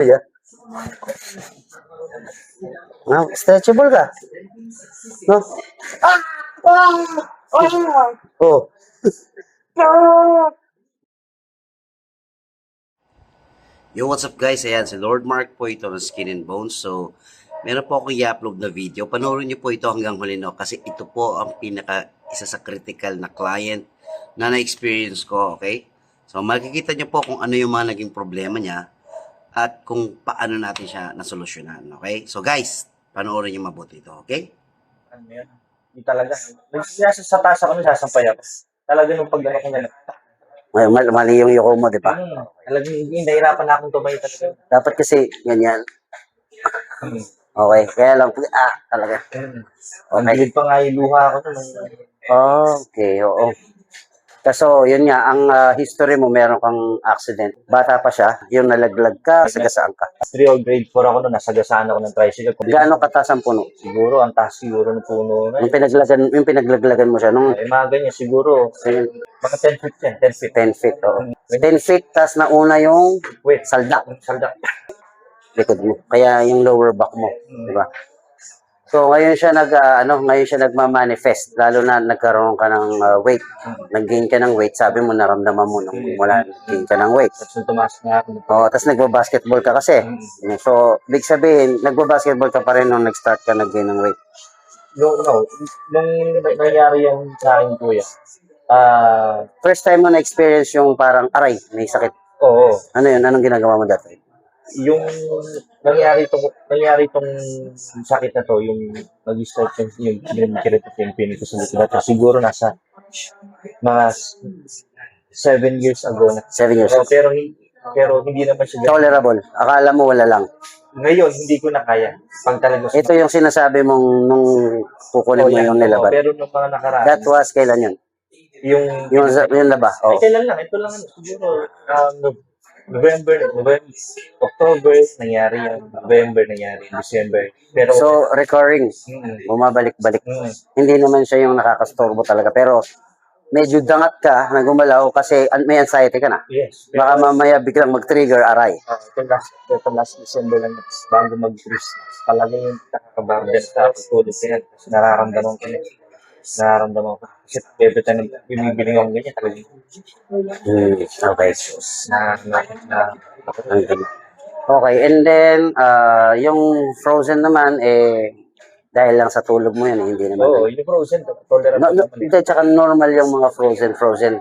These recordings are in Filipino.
Yeah. Ah, stretchable ka. No? Oh. Yo, what's up guys? Ayan, si Lord Mark po ito ng Skin and Bones. So, meron po akong i-upload na video. Panoorin niyo po ito hanggang huli, no? Kasi ito po ang isa sa critical na client na na-experience ko, okay? So, makikita niyo po kung ano yung mga naging problema niya at kung paano natin siya nasolusyonan, okay? So guys, panoorin niyo mabuti ito, okay? Ano yan? Hindi talaga. Nasa sa taas ako, nasasampay ako. Talaga nung pag ano ko na, Mali yung yuko mo, di ba? talagang hindi, nahirapan na akong tumayo talaga. Dapat kasi ganyan. Hmm. Okay, kaya lang, talaga. Ang gilid pa nga yung luha ko nun. Okay, oo. Kaso, yun nga, ang history mo, meron kang accident. Bata pa siya, yung nalaglag ka, sagasaan ka. 3 or grade 4 ako nun, nasagasaan ako ng tricycle. Gaano kataas ang puno? Siguro, ang taas siguro ng puno na. Yung pinaglaglagan mo siya, nung Mga ganyan, siguro, mga 10 feet yan, 10 feet. 10 feet, oo. 10 feet, tas nauna yung Wait, salda, salda. likod mo. Kaya yung lower back mo, di ba? So ngayon siya ngayon siya nagma-manifest, lalo na nagkaroon ka ng weight. Nag-gain ka ng weight, sabi mo naramdaman mo nung wala nag-gain ka ng weight. Tapos tumaas na ako. Oh, tapos nagba-basketball ka kasi. So, big sabihin, nagba-basketball ka pa rin nung nag-start ka nag-gain ng weight. No, nung nangyari yung sa akin, kuya, First time mo na-experience yung parang aray, may sakit. oo, Ano yun? Anong ginagawa mo dati? yung nangyari tong sakit na to, yung nag-start yung kirito yung pinito sa likod. Siguro nasa mga 7 years ago na. 7 years. Pero hindi naman siya ganun. Tolerable. Akala mo wala lang. Ngayon, hindi ko na kaya. Pag talaga Ito yung sinasabi mong nung kukunin mo yung nilaban. Pero nung mga nakaraan, That was kailan yun? yung Yung laba. Oh. kailan lang, ito lang siguro, November, October, nangyari yan. November, nangyari. December. Pero, So, recurring. Bumabalik-balik. Hindi naman siya yung nakakastorbo talaga. Pero, medyo dangat ka na gumalaw kasi may anxiety ka na. yes. Baka mamaya biglang mag-trigger aray. Ito last December lang, bago mag-Christmas. Talaga yung nakakabarden sa pagtulog ko yan. Kasi nararamdaman ko. Kasi every time binibiling ako ganyan, talaga Okay. na Okay, and then, yung frozen naman, dahil lang sa tulog mo yan, hindi naman. Oo, yung frozen, tolerable naman. Hindi, tsaka normal yung mga frozen.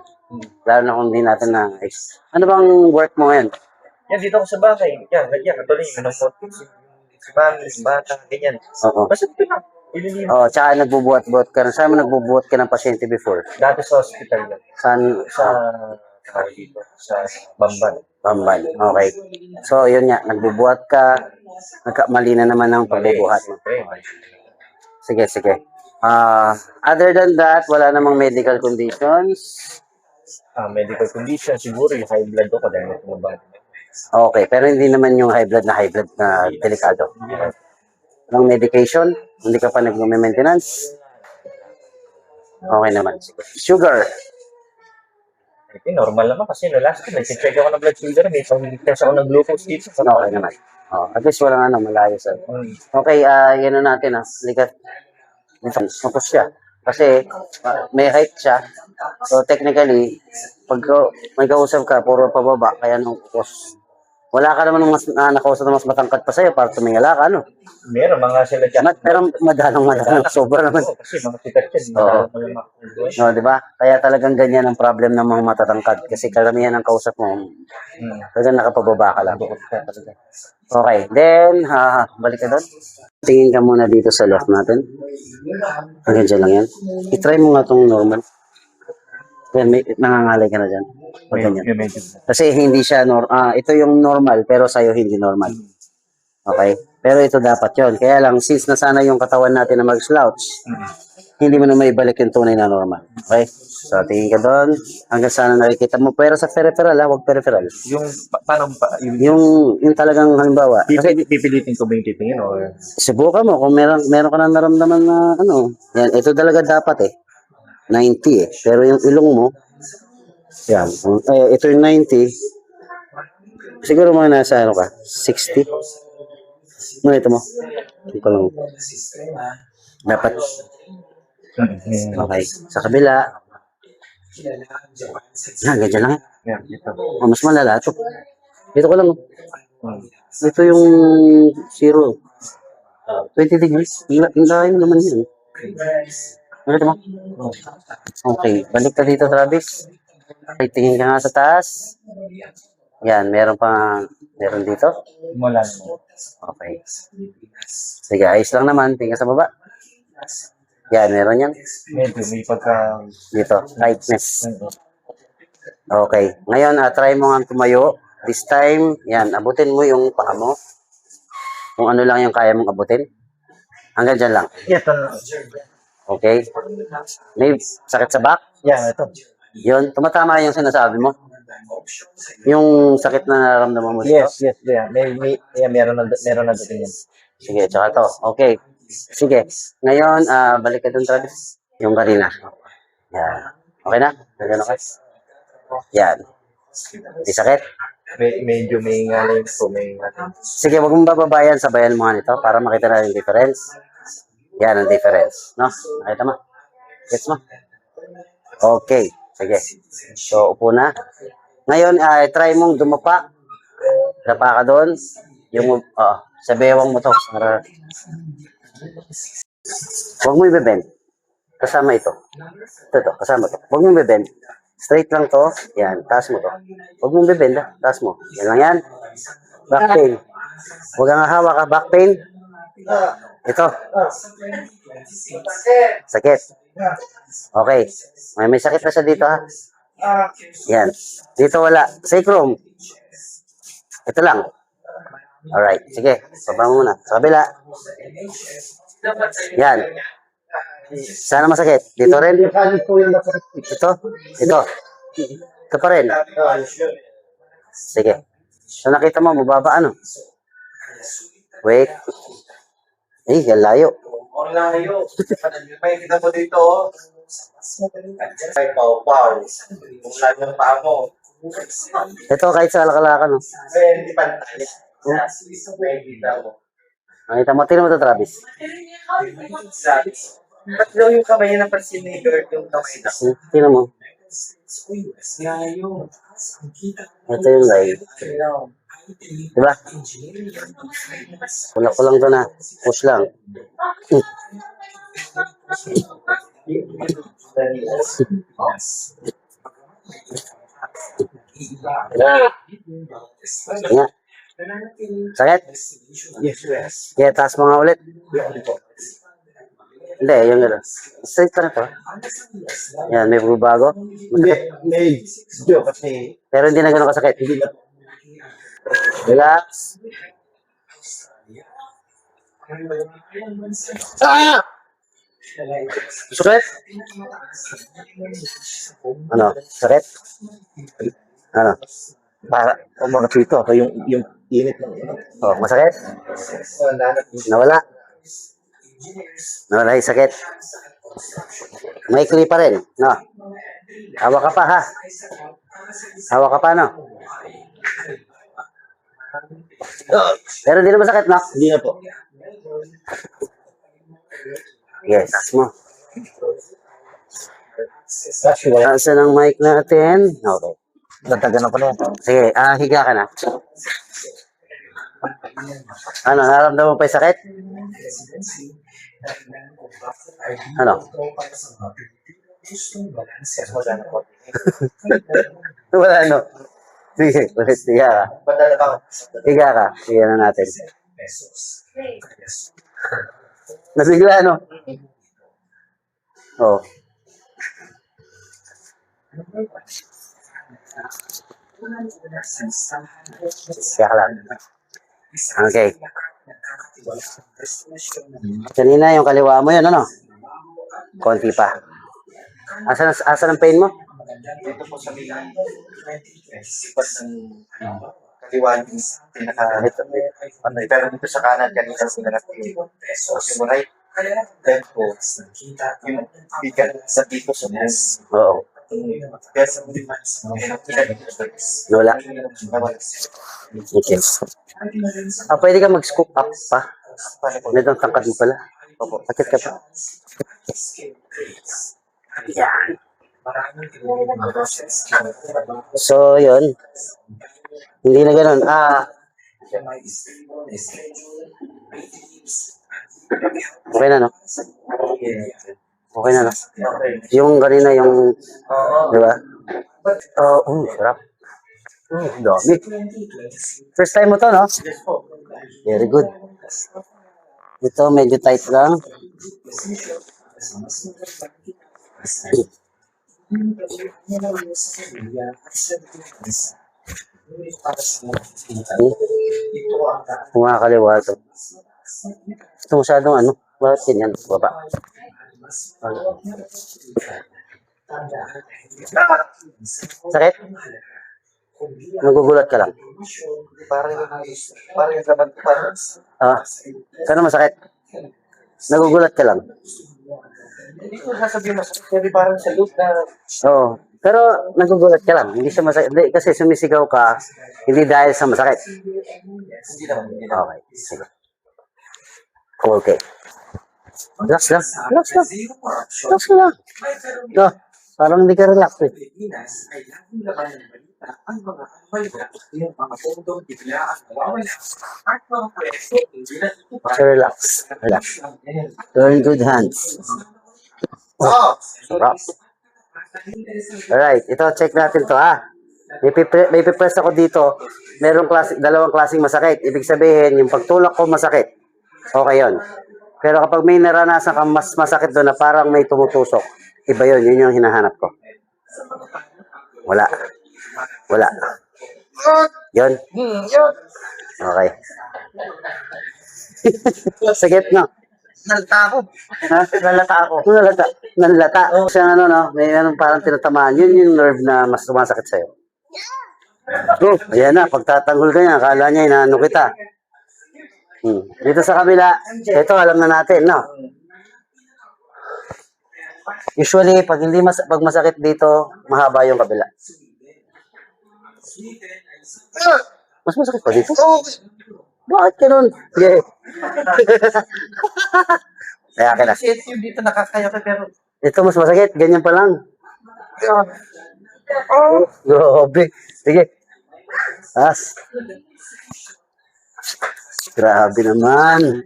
Lalo na kung hindi natin na. Ano bang work mo ngayon? Yan, dito ako sa bahay. Yan, katuloy, minang si mami, si bata, ganyan. Oo. Basta ito na. Ililinis. Oh, tsaka nagbubuhat-buhat ka. Saan mo nagbubuhat ka ng pasyente before? Dati sa hospital yan. Saan? Dito, sa Bamban. Bamban. Okay. So, yun nga. Nagbubuhat ka. Mali na naman ang pagbubuhat mo. Okay. Sige. Other than that, wala namang medical conditions. Medical condition, siguro yung high blood ko dahil tumabang. Okay, pero hindi naman yung high blood na delikado. Ang medication, hindi ka pa nag-maintenance. Okay naman. Sugar. Okay, normal naman kasi last time, nag-check ako ng blood sugar, may pang-test ako ng glucose dito. Okay naman. At least walang malayo sa. Okay, yan na natin. Likat. Focus siya. Kasi may height siya. So technically, pag may kausap ka, puro pababa, kaya nung focus. Wala ka naman mas nakausap na mas matangkad pa sa'yo para tumingala ka, ano? Meron, mga sila dyan. Pero madalang. Sobra naman. Kasi mga sikat yan, No, di ba? Kaya talagang ganyan ang problem ng mga matatangkad. Kasi karamihan ng kausap mo, talagang nakapababa ka lang. Okay, then, balik ka doon. Tingin ka muna dito sa left natin. Hanggang dyan lang yan. I-try mo nga itong normal. Yan, nangangalay ka na dyan. Pag ganyan. Kasi hindi siya, ito yung normal, pero sa'yo hindi normal. Okay? Pero ito dapat yon. Kaya lang, since nasana yung katawan natin na mag-slouch, hindi mo na maibalik yung tunay na normal. Okay? So, tingin ka doon. Hanggang sana nakikita mo. Pero sa peripheral, huwag peripheral. Yung, paano pa? Yung talagang halimbawa. Kasi, Pipilitin ko ba yung titingin o? subukan mo kung meron ka na naramdaman na Yan, ito talaga dapat 90 Pero yung ilong mo, yan. Ito yung 90. Siguro mga nasa ano ka? 60? Ano ito mo? Ito lang. Dapat. Okay. Sa kabila. Yan, ganyan lang. Yan, dito. Oh, mas malala ito. Dito ko lang. Ito yung 0. 20 degrees. Ang layo naman yun. Ano mo? Okay. Balik ka dito, Travis. Okay, tingin ka nga sa taas. Yan, meron dito. Wala naman. Okay. Sige, ayos lang naman. Tingin ka sa baba. Yan, meron yan. Medyo may pagka... Dito, tightness. Okay. Ngayon, try mo nga tumayo. This time, yan, abutin mo yung paa mo. Kung ano lang yung kaya mong abutin. Hanggang dyan lang. Ito na. Okay. May sakit sa back? Yan, ito. Yun, tumatama yung sinasabi mo. Yung sakit na nararamdaman mo dito. Yes. Yeah. Meron na dating yan. Sige, tsaka to. Okay. Sige. Ngayon, balik ka dun, Travis. Yung kanina. Yan. Okay na? Ganyan okay? Yan. May sakit? Medyo may ngalay na po. Sige, wag mong bababayan, sabayan mo nga nito para makita na yung difference. Yan ang difference. No? Nakita mo? Gets mo? Okay. Sige. So, upo na. Ngayon, try mong dumapa. Dapa ka doon. Yung, sa bewang mo to. Para... Huwag mo i-bend. Kasama ito. Ito, kasama to. Huwag mo i-bend. Straight lang to. Yan, taas mo to. Huwag mo i-bend, taas mo. Yan lang yan. Back pain. Huwag kang hawak ka. Back pain. Ito. Sakit. Okay. May sakit na siya dito, ha? Yan. Dito wala. Sacrum. Ito lang. Alright. Sige. Baba mo muna. Sa kabila. Yan. Sana masakit. Dito rin. Ito. Ito. Ito pa rin. Sige. So nakita mo, mababa ano? Wait. Eh, yan layo. Ang layo. May kita mo dito. Ay, pau. Kung layo ng paa mo. Ito kahit sa alakalakan, no? Hindi pantay. May kita mo. Nakita mo, tingnan mo ito, Travis. Ba't daw yung kamay niya napansin ni Gert yung kamay na? Tingnan mo. Ito yung live. Diba? Kulak ko lang ito na. Push lang. Nga. Sakit? Yes. Kaya taas mo nga ulit. Hindi, yung gano'n. Straight pa na to. Yan, may bago. May video kasi Pero hindi na gano'n kasakit. Relax. Ah! Sakit? Ano? Sakit? Ano? para umaga dito ako yung init ng Oh, masakit? Nawala? Nawala yung sakit. Maikli pa rin, no? Hawak ka pa, ha? Hawak ka pa, no? Pero hindi na masakit, no? Hindi na po. Yes, taas mo. Kasi wala. Taas ng mic natin. Okay. Natagan ako na yan. Sige, higa ka na. Ano, naramdaman mo pa yung sakit? Ano? Wala na po. Wala, no? Sige, ulit, higa ka. Padala ka. Higa ka. Higa na natin. Nasigla, no? Oo. Kaya lang. Okay. Kanina yung kaliwa mo yun, ano? Konti pa. Asan ang pain mo? Dito po sa bilang. Sipas ng kaliwan yung pinaka ano, pero dito sa kanan kanina pinaka yung right. Then po, yung bigat sa dito sa nose. Oo. Wala. Okay. Pwede ka mag-scoop up pa. Medyo tangkad mo pala. Akit ka pa. Yan. So, yun. Hindi na ganun. Okay na, no? Okay na, no? Yung kanina, yung... Di ba? Sarap. Dami. First time mo to, no? Very good. Ito, medyo tight lang. Kumakaliwa ito. Ito masyadong ano? Bakit ganyan? Baba. Sakit? Nagugulat ka lang. Kano masakit? Nagugulat ka lang. Hindi ko sasabihin masakit, pero parang sa loop na... Oo. Pero nagugulat ka lang. Hindi siya masakit. Hindi, kasi sumisigaw ka, hindi dahil sa masakit. Hindi naman. Okay. Sige. Okay. Relax lang. Relax lang. Relax ka lang. No, parang hindi ka relax eh. So relax. Relax. You're in good hands. Sarap. Alright, ito check natin to May pipress ako dito. Dalawang klaseng masakit. Ibig sabihin, yung pagtulak ko masakit. Okay yun. Pero kapag may naranasan kang mas masakit doon na parang may tumutusok, iba yun. Yun yung hinahanap ko. Wala. Wala. Yun? Okay. Sakit, no? Nalata ako. Ha? Nalata ako. Nalata. Siya may parang tinatamaan. Yun yung nerve na mas sumasakit sa'yo. Ayan na. Pagtatanggol ka niya, akala niya inaano kita. Dito sa kabila, ito alam na natin, no? Usually, pag masakit dito, mahaba yung kabila. Mas masakit pa dito? Bakit ganun? Sige. Kaya ka na. Kasi yung dito nakakaya ka pero... Ito mas masakit. Ganyan pa lang. Grabe. Sige. Grabe naman.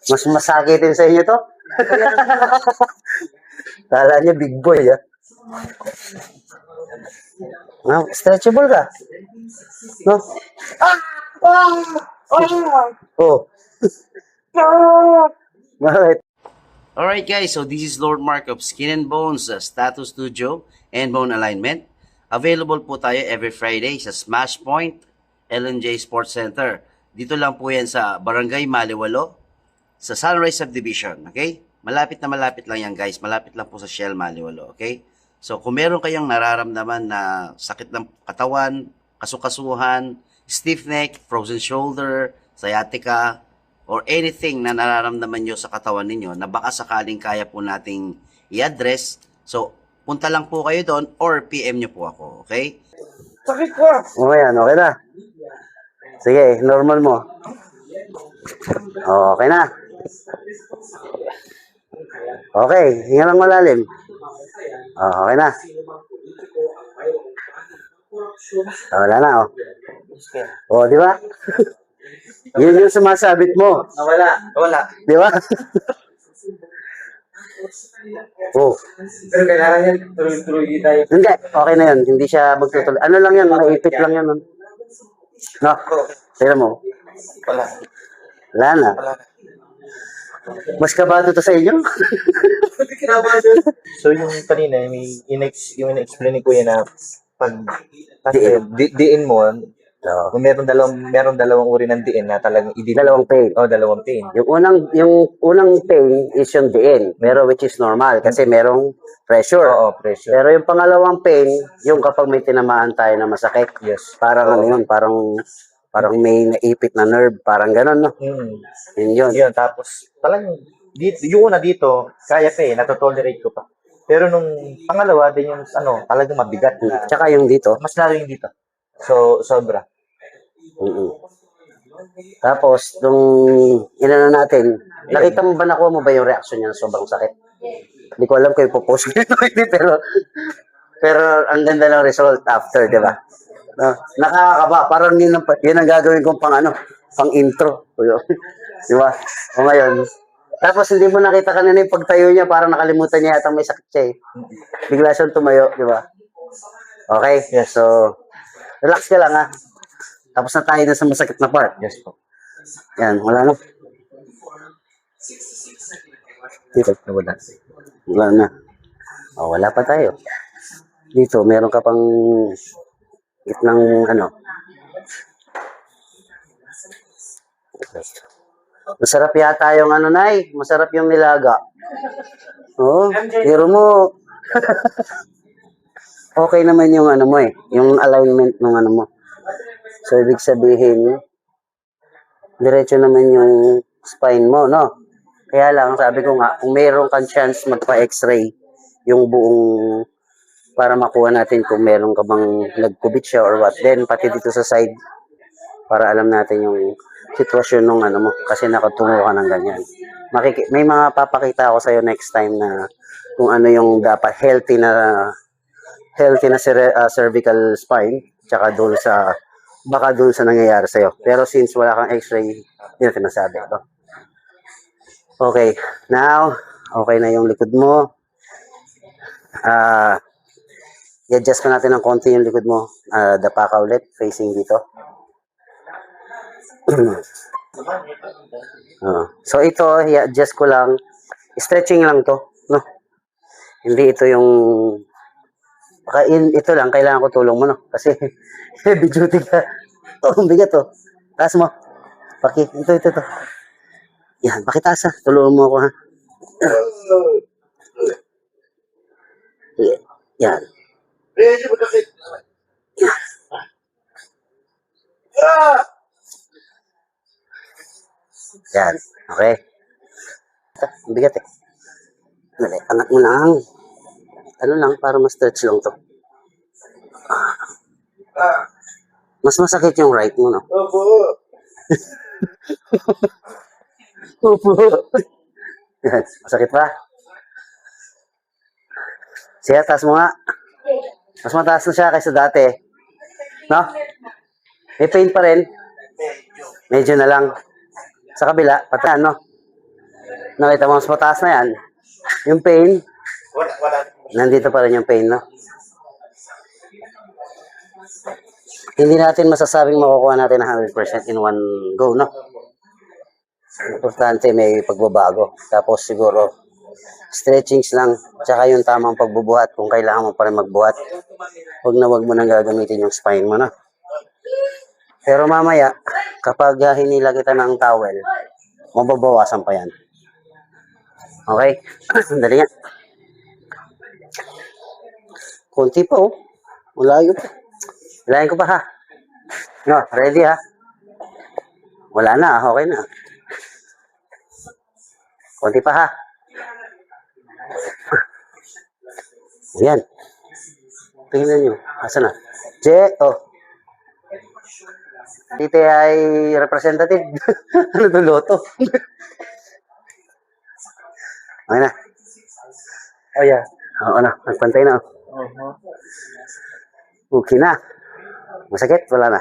Mas masakitin sa inyo to? Kala niya big boy, stretchable ka. No? Bakit? Alright guys, so this is Lord Mark of Skin and Bones Tattoo Studio and Bone Alignment. Available po tayo every Friday sa Smash Point, LNJ Sports Center. Dito lang po yan sa Barangay Maliwalo, sa Sunrise Subdivision, okay? Malapit lang yan guys, malapit lang po sa Shell Maliwalo, okay? So kung meron kayong nararamdaman na sakit ng katawan, kasukasuhan, stiff neck, frozen shoulder, sciatica, or anything na nararamdaman nyo sa katawan ninyo na baka sakaling kaya po nating i-address, so punta lang po kayo doon or PM nyo po ako, okay? Sakit ko! Okay na. Sige, normal mo. Okay na. Okay, hinga lang malalim. Okay na. Wala na, di ba? Yun yung sumasabit mo. Wala. Di ba? Pero kailangan yan, tuloy-tuloy tayo. Hindi, okay na yun. Hindi siya magtutuloy. Ano lang yan, maipit lang yan. No? Tignan mo. Wala na. Mas kabado to sa inyo? So yung kanina, yung in-explain ko yan na pag diin mo, kung meron dalawang uri ng diin na talagang Dalawang pain. Dalawang pain. Yung unang pain is yung diin, pero which is normal kasi merong pressure. Oo, pressure. Pero yung pangalawang pain, yung kapag may tinamaan tayo na masakit. Yes. Parang parang may naipit na nerve, parang gano'n, no? Yun. Yun, tapos talagang dito, yung una dito, kaya pa natotolerate ko pa. Pero nung pangalawa, din yung talagang mabigat na. Tsaka yung dito. Mas lalo yung dito. So, sobra. Mm-mm. Tapos, nung inano natin, nakita mo ba, nakuha mo ba yung reaction niya na sobrang sakit? Hindi ko alam kung ipopost ko ito, hindi, pero ang ganda ng result after, di ba? No, nakakakaba, parang yun ang gagawin kong pang intro. Di ba? O ngayon, tapos hindi mo nakita kanina yung pagtayo niya, parang nakalimutan niya yata may sakit siya eh. Bigla siyang tumayo, di ba? Okay, Yes. so, relax ka lang ha. Tapos na tayo na sa masakit na part. Yes po. Yan, wala na. Dito, Nawala. wala na. O, wala pa tayo. Dito, meron ka pang gitnang Masarap yata yung Nay. Masarap yung nilaga. Oo, pero mo, okay naman yung mo eh. Yung alignment ng mo. So, ibig sabihin, diretso naman yung spine mo, no? Kaya lang, sabi ko nga, kung mayroon kang chance magpa-x-ray yung buong para makuha natin kung meron ka bang nagkubit siya or what. Then, pati dito sa side, para alam natin yung sitwasyon ng mo. Kasi nakatungo ka ng ganyan. May mga papakita ako sa'yo next time na kung ano yung dapat healthy na cervical spine, tsaka baka doon sa nangyayari sa'yo. Pero since wala kang x-ray, hindi natin masabi ito. Okay, now, okay na yung likod mo. I-adjust ko natin ng konti yung likod mo. Dapa ka ulit, facing dito. So ito, i-adjust ko lang. Stretching lang to, no? Hindi ito yung ito lang, kailangan ko tulong mo, no? Kasi heavy duty ka. Ang bigat to. Taas mo. Ito. Yan, pakitaas ha. Tulungan mo ako ha. Yan. Yan. Okay. Ang bigat eh. Dali, angat mo lang. Para ma-stretch lang to. Mas masakit yung right mo, no? Opo. Yan, masakit pa? Siya, taas mo nga. Mas mataas na siya kaysa dati. No? May pain pa rin. Medyo na lang. Sa kabila, pati nakita mo, mas mataas na yan. Yung pain, nandito pa rin yung pain, no? Hindi natin masasabing makukuha natin 100% in one go, no? Importante may pagbabago. Tapos siguro, stretchings lang, tsaka yung tamang pagbubuhat kung kailangan mo pa rin magbuhat. Huwag mo nang gagamitin yung spine mo, no? Pero mamaya, kapag hinila kita ng towel, mababawasan pa yan. Okay? Dali yan. Kunti pa, oh. Malayo pa. Hilahin ko pa, ha? No, ready, ha? Wala na, okay na. Kunti pa, ha? Ayan. Tingnan nyo. Asa na? Dito ay representative. Ano to, loto? Okay na. Oh, yeah. Oo na, nagpantay na. Okay na. Masakit? Wala na.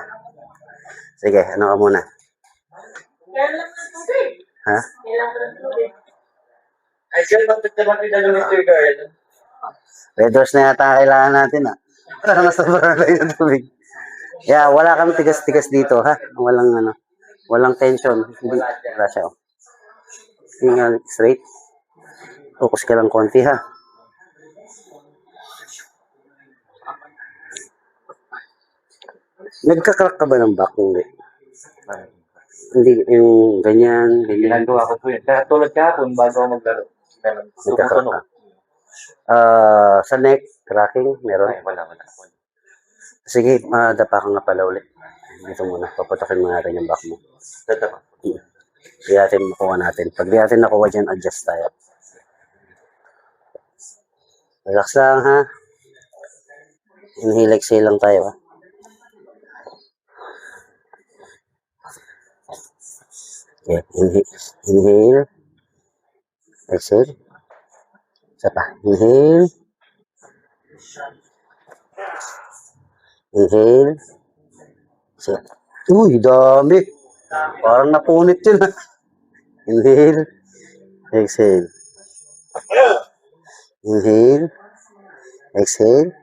Sige, ka muna? Ha? Ay, dyan, magtagtagtag na yung Mr. Guard. Red Horse na yata kailangan natin, ha? Para masabaran na yung tubig. Yeah, wala kang tigas-tigas dito, ha? Walang tension. Hindi, wala siya, oh. Tingnan, straight. Focus ka lang konti, ha? Nagka-crack ka ba ng back? Hindi, yung ganyan. Ginagawa ko po yun. Kaya tulad kahapon, bago ako maglaro. Nagka-crack ka. Sa neck, cracking, meron? Ay, wala. Sige, dapa ka nga pala ulit. Dito muna, papatakin mo natin yung back mo. Dadapa. Hindi natin makuha natin. Pag di natin nakuha dyan, adjust tayo. Relax lang, ha? Inhale, exhale lang tayo, ha? Okay, inhale, exhale. Isa pa. Inhale, exhale. Uy, dami. Parang napunit yun, ha? Inhale, exhale. Inhale, exhale.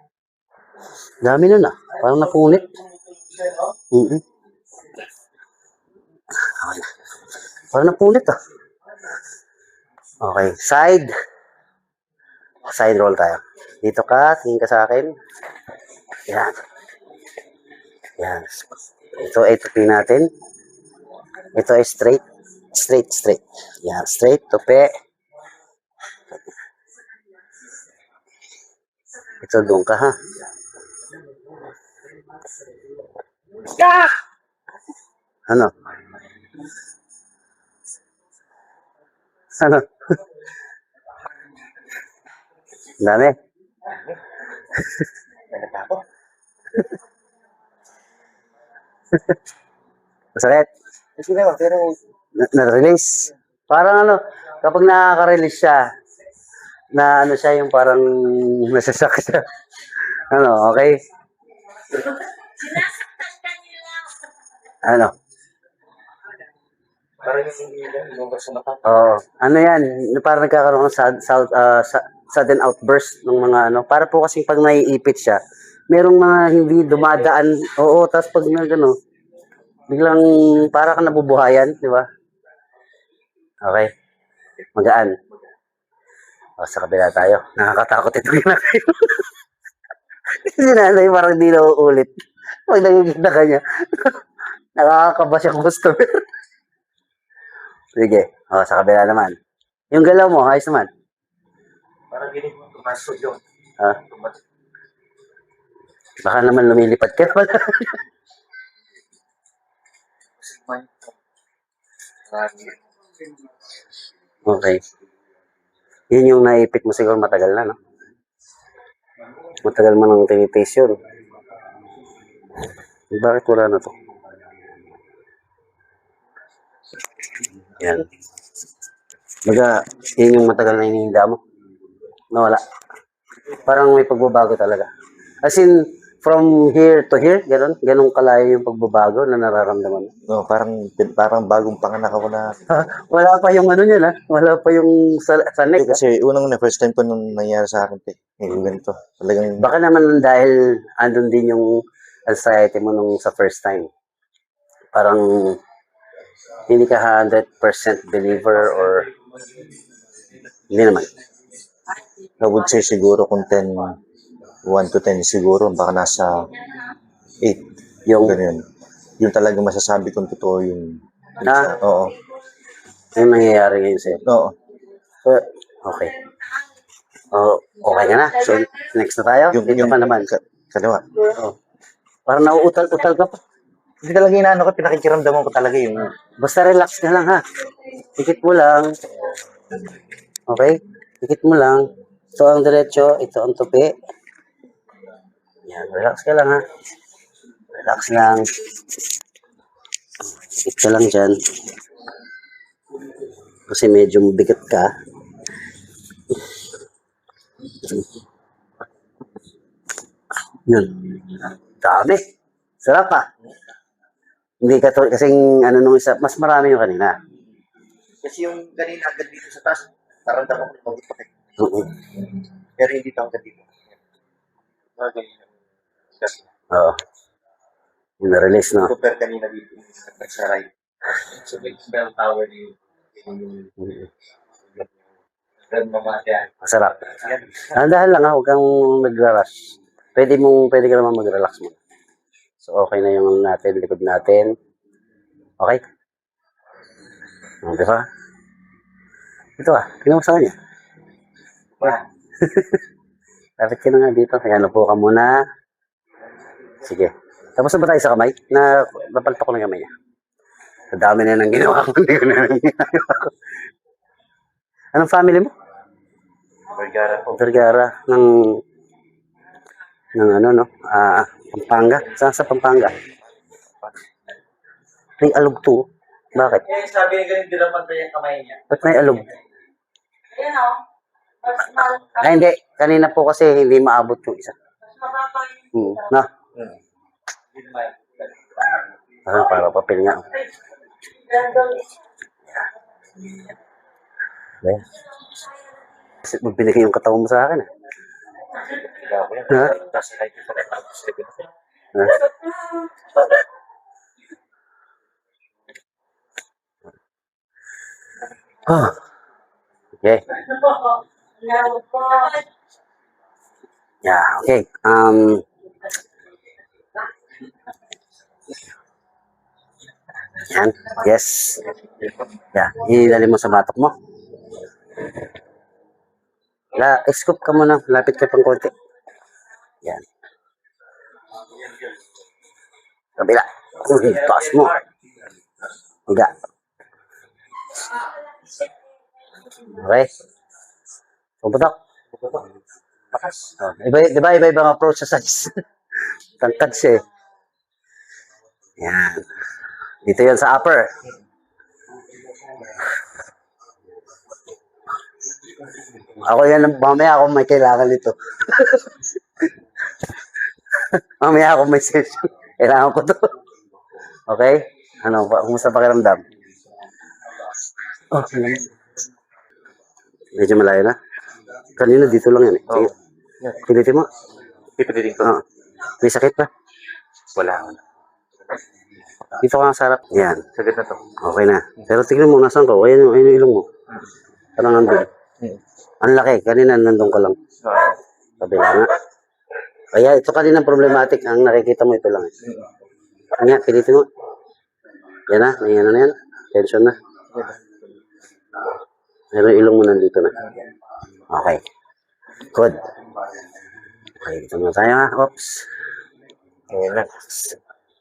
Dami nun, ah. Parang napunit. Parang napunit, ah. Okay, side roll tayo. Dito ka, tingin ka sa akin. Yan. Yan. Ito, tupi natin. Ito ay straight. Straight. Yan, straight, tupi. Ito, doon ka, ha? Ano? Ano? Ang dami. Masakit. Kasi naman, pero Na-release. Parang ano, kapag nakaka-release siya, na ano siya, yung parang nasasakit siya. Ano, okay? Ano? parang yung sa mata. Oo. Ano yan? Parang nagkakaroon ng sudden outburst ng mga ano. Para po kasing pag naiipit siya, merong mga hindi dumadaan. Oo, tapos pag ano, biglang para ka nabubuhayan, di ba? Okay. Magaan. O, sa kabila tayo. Nakakatakot ito ginagawa. Si nanay parang hindi na uulit. Pag nakikita ka niya, nakakakaba siyang customer. Sige. O, sa kabila naman. Yung galaw mo, ayos naman. Parang ginig mo, tumasod yun. Ha? Baka naman lumilipad ka pala. Okay. Yun yung naipit mo siguro matagal na, no? Matagal mo nang tinitaste yun. Bakit wala na to? Yan. Baga, yun yung matagal na hinihinda mo. Nawala. Parang may pagbabago talaga. As in, from here to here, ganun kalayo yung pagbabago na nararamdaman mo. No, parang bagong panganak ako na. Wala pa yung ano niya, na? Wala pa yung sa neck. Kasi first time ko nung nangyari sa akin, yung ganito. Talagang, Baka naman dahil andun din yung anxiety mo nung sa first time. Parang hindi ka 100% believer or hindi naman. I would say siguro kung 1 to 10 siguro, baka nasa 8. Yung, Ganyan. Yung talaga masasabi kong totoo yung... Oo. yung nangyayari ngayon sa'yo. Oo. Okay. Okay ka na. So, next na tayo. Dito pa naman. Kaliwa. Oh. Parang nauutal-utal ka pa. Hindi talaga inaano ko, pinakikiramdaman ko talaga yung... Basta relax ka lang, ha. Ikit mo lang. Okay? Ikit mo lang. Ito ang diretso. Ito ang tupi. Yan. Relax ka lang, ha. Relax lang. Ikit ka lang dyan. Kasi medyo mabigat ka. Yun. Dami. Sarap, ha. Hindi ka to, kasing ano nung isa, mas marami yung kanina. Kasi yung kanina agad dito sa taas, naramdaman ko yung pagkipakit. Oo. Pero hindi ito agad dito. Oo. Yung na-release, no? Super kanina dito, sa right. So, big bell tower yung Masarap. Dahan lang, ha. Huwag kang mag-rush. Pwede ka naman mag-relax mo. So, okay na yung natin, likod natin. Okay? Di ba? Ito, tingnan mo sa kanya. Lapit ka na nga dito. Kaya po ka muna. Sige. Tapos na ba tayo sa kamay? Napalto ko ng kamay niya. Sa dami na nang ginawa ko. Hindi ko na nang ginawa ko. Anong family mo? Vergara po. Vergara ng ano, no? Pampanga. Saan sa Pampanga? May alog to. Bakit? Eh, sabi niya ganun, dinapantay yung kamay niya. Ba't may alog? Ayan o. Mas Hindi. Kanina po kasi hindi maabot yung isa. mababa Na. Hmm. Para papel nga. Ayan. Kasi binigay yung katawan mo sa akin. Diba ako yan? Ha? Tapos kahit yung tapos sabi ko. Ha? Ah. Okay. Yeah, okay. Yan. Yes. Yeah. Ilali mo sa batok mo. Scoop ka muna. Lapit ka pang konti. Yan. Kabila. Taas mo. Higa. Okay. Puputok. Iba-ibang approach sa size. Tangkad siya eh. Yan. Dito yan sa upper. Ako yan, mamaya ako may kailangan nito. Mamaya ako may session. Kailangan ko to. Okay? Ano, kumusta pakiramdam? Oh, medyo malayo na. Kanina dito lang yan eh. Sige. Pilitin mo. Pipilitin ko. May sakit pa? Wala. Dito ka sa harap. Yan. Sagad na to. Okay na. Pero tignan mo, nasan ka? Ayan yung ilong mo. Parang nandun. Ang laki. Kanina nandun ka lang. Kabila nga. Kaya ito kanina problematic. Ang nakikita mo ito lang. Nga, pilitin mo. Yan na. Yan na yan. Tension na. Pero ilong mo nandito na. Okay. Good. Okay, ito na tayo ha. Oops. Ayan na.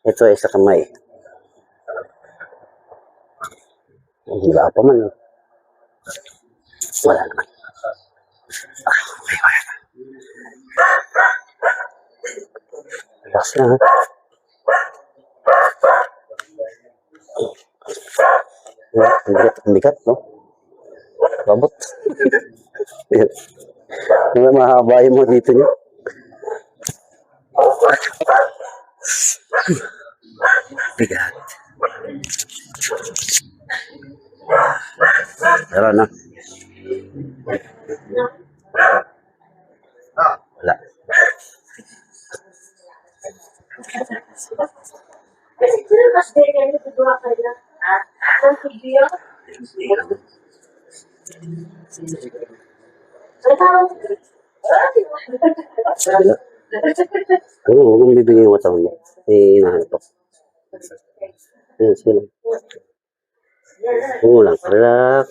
Ito ay sa kamay. Wala pa man. Wala naman. Okay, wala na. Relax na ha. Ang bigat, no? Babot. Hindi mahaba yung mo dito niyo. Bigat. Pero na. Wala. Ano, huwag mong bibigay yung katawan mo. Hinahanap ko. Ayan, sige lang. Lang. Relax.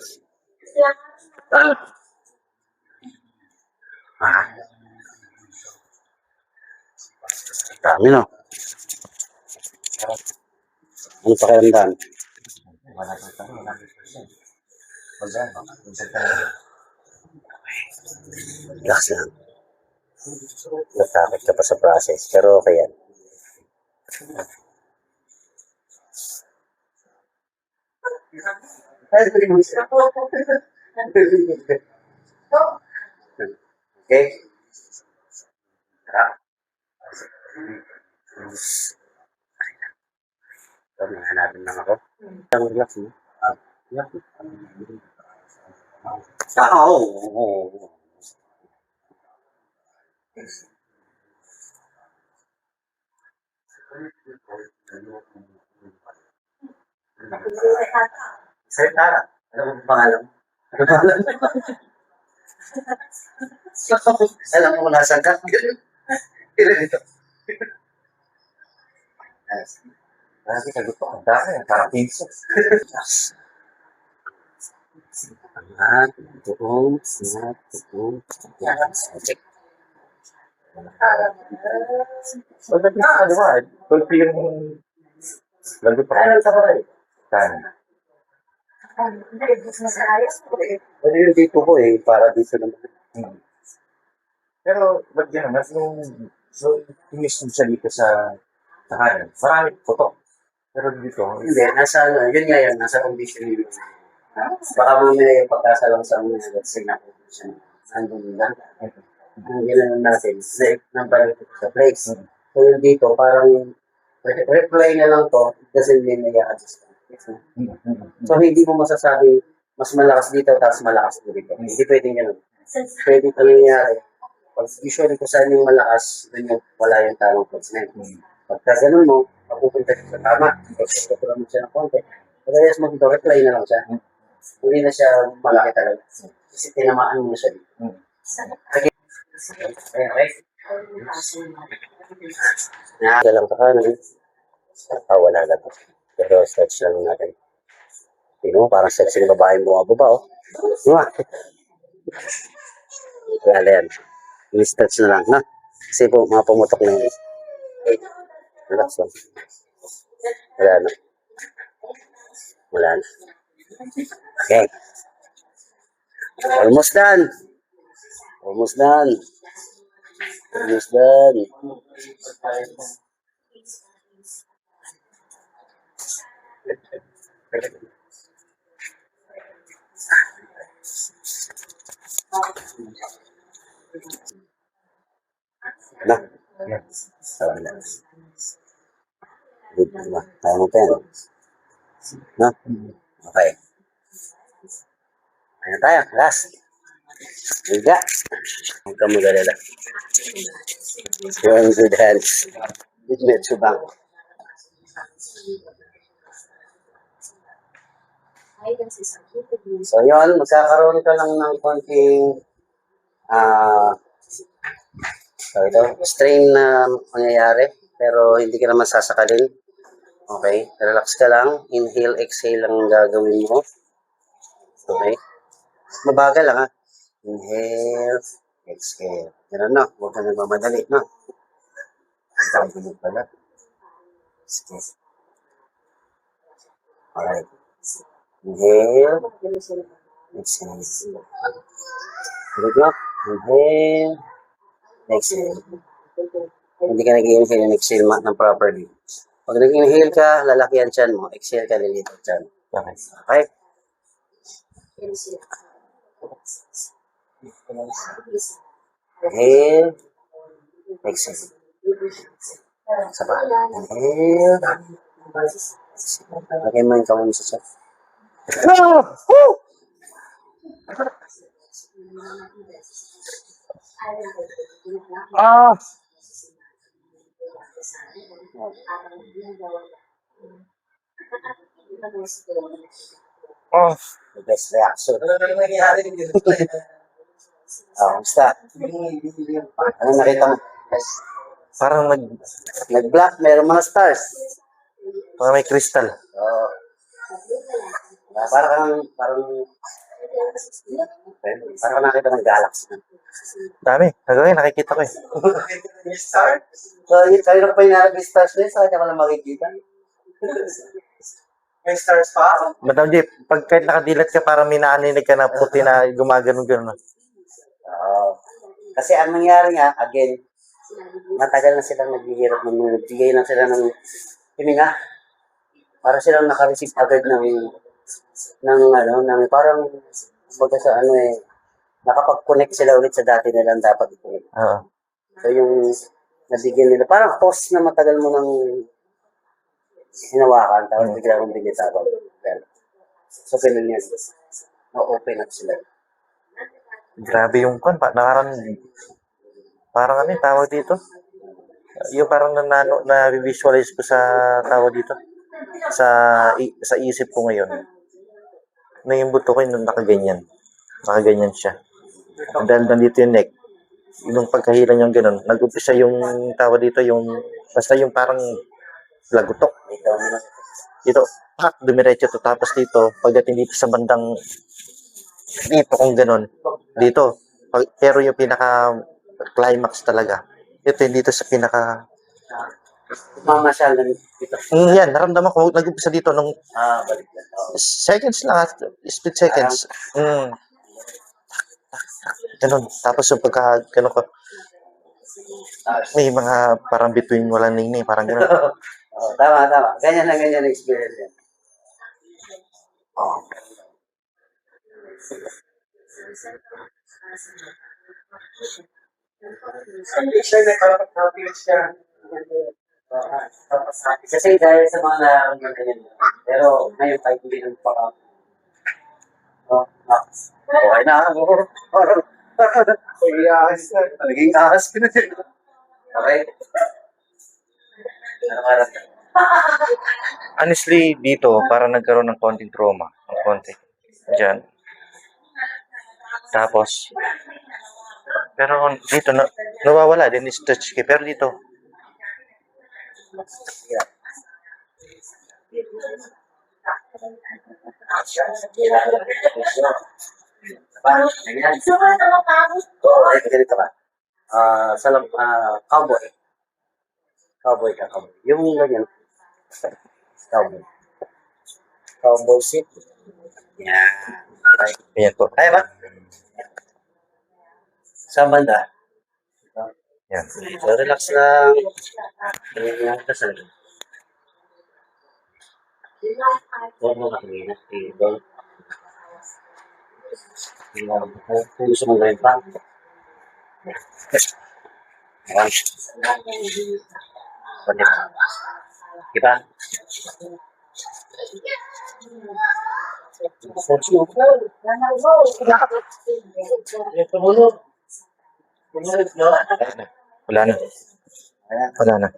Dami no. Ano pakiramdam? Relax lang. Natakot ka pa sa process, pero okay yan. Okay? So, hanapin lang ako. Relax mo. Relax mo. Oo. Sir Tara, ano mo pangalan? Ano pangalan? Alam mo kung nasan ka? Ilan ito? Grabe, sagot ko. Ang dami. Parang pinso. Angat, tuong. Yan. Okay. Wala din sa kaliwa. Tulpi yung lagot pa. Ano sa karay? Saan? Ano yung dito ko eh, para dito naman. Pero, ba't gano'n? Mas nung tumisod siya dito sa kanan, marami putok. Pero dito, Hindi, nasa ano, yun nga yan, nasa condition yun. Baka mamaya yung pagkasa lang sa mga let's say na condition. Andun lang. Ang ginanon natin, nang balik sa place. So yun dito, parang reply na lang to, it doesn't mean na i-adjust. So hindi mo masasabi, mas malakas dito, tapos malakas dito. Hindi pwedeng ganun. Pwede pa nangyayari. Pag usually kung saan yung malakas, doon yung wala yung tamang placement. Pagka ganun mo, mapupunta siya sa tama. Pagkakatulan mo siya ng konti. Pagkayas mo dito, reply na lang siya. Hindi na siya malaki talaga. Kasi tinamaan mo na siya dito. Okay. Okay. Nakagalang ka kanan. Wala na to. Pero stretch lang natin. Tingnan mo, parang sexy ng babae mo baba, oh. Wala yan. I-stretch na lang, na. Kasi po, mga pumutok na yun. Relax lang. Wala na. Wala na. Okay. Almost done. Almost done. Almost done. Na. Sawa na. Good na. Kaya mo pa yan. Na? Okay. Ayan tayo. Last. Higa. Huwag ka mag-alala. You're in good hands. With Metro Bank. So yun, magkakaroon ka lang ng konting strain na mangyayari, pero hindi ka naman sasakalin. Okay, relax ka lang. Inhale, exhale lang ang gagawin mo. Okay. Mabagal lang ha. Inhale, exhale. Ganun na. Huwag ka nagmamadali, no? Ang tawag pala. Sige. Alright. Inhale, exhale. Good luck. Inhale, exhale. Hindi ka nag-inhale and exhale ng properly. Pag nag-inhale ka, lalaki ang tiyan mo. Exhale ka, lilito ang tiyan. Okay. Okay? Inhale, exhale. Isa pa. Inhale, lagay mo yung kamay mo sa tiyan. Ah! Oh, the best reaction. Basta. Ano nakita mo? parang Nag-black, meron mga stars. parang may crystal. Oo. Parang nakita ng galaxy. Dami. Kagawin, nakikita ko eh. So, yun, kanina pa yung narag stars na yun, sa kanya ko lang makikita. May stars pa? Madam Jeep, pag kahit nakadilat ka, parang may naaninig ka na puti na gumagano-gano. Oo. Kasi ang nangyari nga, again, matagal na silang naghihirap nagbigay lang sila ng hininga para silang naka-receive agad ng parang kumbaga sa nakapag-connect sila ulit sa dati nilang dapat i-connect. Oo. So yung nabigyan nila, parang post na matagal mo nang hinawakan, tapos bigla mong binitawan. So ganun yan. Na-open up sila. Grabe yung kan, parang ano yung tawag dito? Yung parang na-visualize ko sa tawag dito. Sa isip ko ngayon. Na yung buto ko yung nakaganyan. Nakaganyan siya. Dahil nandito yung neck. Yung pagkahila niyang ganun. Nag-umpisa yung tawag dito, basta yung parang lagutok. Dito, dumiretso to. Tapos dito, pagdating dito sa bandang dito kung ganun. Dito. Pero yung pinaka-climax talaga. Ito yung dito sa pinaka... Mamasyal na dito. Yan, naramdaman ko. Nag-umpisa dito nung Balik na. seconds lang. Split seconds. Ganun. Tapos yung pagka, ganun ko, may mga parang between walang ningning, parang ganun. Oh, tama, tama. Ganyan na ganyan ang experience yan. Oh. Kasi dahil sa mga nararamdaman ganyan. Pero ngayon kahit hindi nang baka. Oh, okay na. Naging ahas ko na din. Okay. Ano ka rin? Honestly, dito, parang nagkaroon ng konting trauma. Ng konti. Diyan. Tapos, pero dito, nawawala din is touch key. Pero dito, Ganyan. Oo, ganito ka. Cowboy. Cowboy ka, cowboy. Yung ganyan. Cowboy. Cowboy seat. Yan. Okay. ayan po. Kaya ba? Sa banda. Yan. So, relax lang. Ganyan lang ka sa huwag mo katingin. Kung gusto mong gawin pa. Ayan. Pwede ba? Diba? Wala na. Wala na.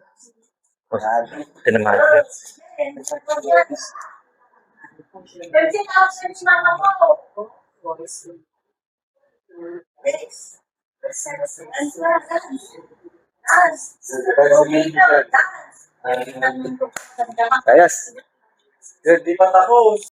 Tinamaan. Kasi na-search mama mo. Ayos. Di pa tapos.